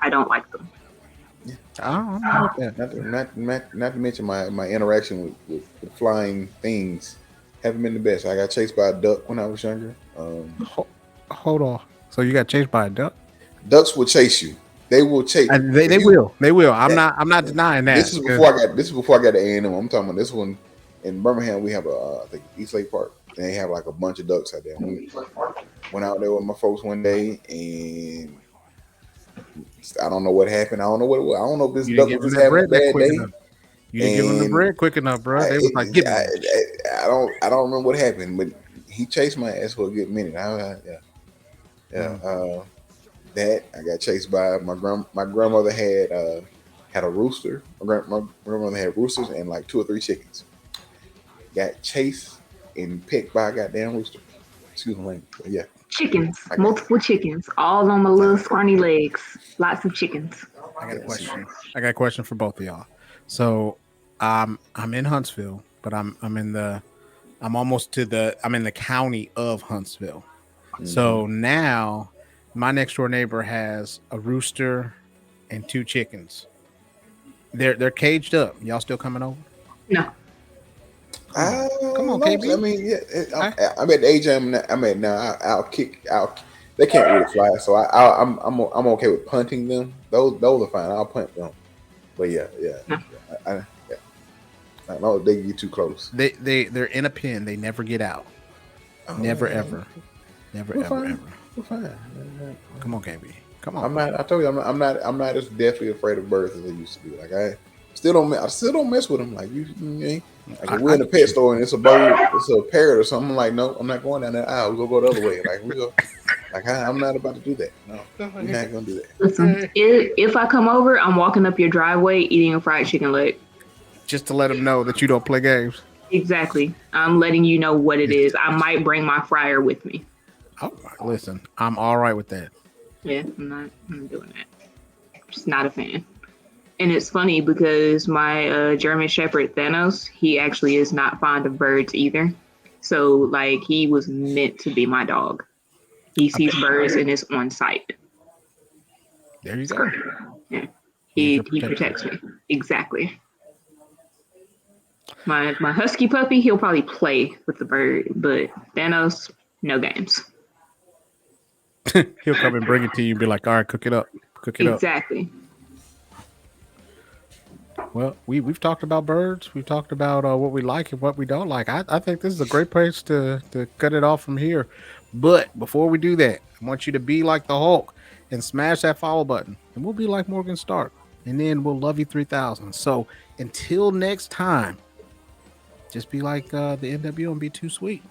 I don't like them. Yeah. I'm not with that. Not to mention my interaction with flying things haven't been the best. I got chased by a duck when I was younger. Hold on. So you got chased by a duck? Ducks will chase you. They will chase. They will. They will. I'm not denying that. This is before I got to A&M. I'm talking about this one in Birmingham. We have I think East Lake Park. And they have like a bunch of ducks out there. We went out there with my folks one day, and I don't know what happened. I don't know what it was. I don't know if this duck was just having a bad day. You didn't give them the bread quick enough, bro. They was like, "Give me." I don't remember what happened, but he chased my ass for a good minute. That I got chased by my grandmother had a rooster. My grandmother had roosters and like 2 or 3 chickens. Got chased and picked by a goddamn rooster. Excuse me, but yeah. Chickens, multiple chickens, all on my little scrawny legs. Lots of chickens. I got a question. I got a question for both of y'all. So, I'm in Huntsville, but I'm in the county of Huntsville. Mm-hmm. So now my next door neighbor has a rooster and 2 chickens. They're caged up. Y'all still coming over? No. Come on, KB. I mean, yeah, I'm at the age I'm at now. I'll kick. They can't really fly, so I'm okay with punting them. Those are fine. I'll punt them. But yeah. I know they get too close. They're in a pen. They never get out. Never ever. We're fine. Come on, KB. Come on. I told you I'm not as deathly afraid of birds as I used to be. Like I still don't mess with them. Like you ain't. Like if we're in a pet store and it's a bird, it's a parrot or something. I'm like, no, I'm not going down that aisle. We'll go the other way. Like we go. Like I'm not about to do that. No, we're not gonna do that. Listen, if I come over, I'm walking up your driveway eating a fried chicken leg. Just to let them know that you don't play games. Exactly. I'm letting you know what it is. I might bring my fryer with me. Oh, listen, I'm all right with that. Yeah, I'm doing that. Just not a fan. And it's funny because my German Shepherd Thanos, he actually is not fond of birds either. So like he was meant to be my dog. He sees birds and is on sight. There you go. Yeah. He protects me. Exactly. My husky puppy, he'll probably play with the bird, but Thanos, no games. He'll come and bring it to you and be like, all right, cook it up. Exactly. Well, we've talked about birds. We've talked about what we like and what we don't like. I think this is a great place to cut it off from here. But before we do that, I want you to be like the Hulk and smash that follow button. And we'll be like Morgan Stark. And then we'll love you 3000. So until next time, just be like the NWO and be too sweet.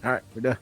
All right, we're done.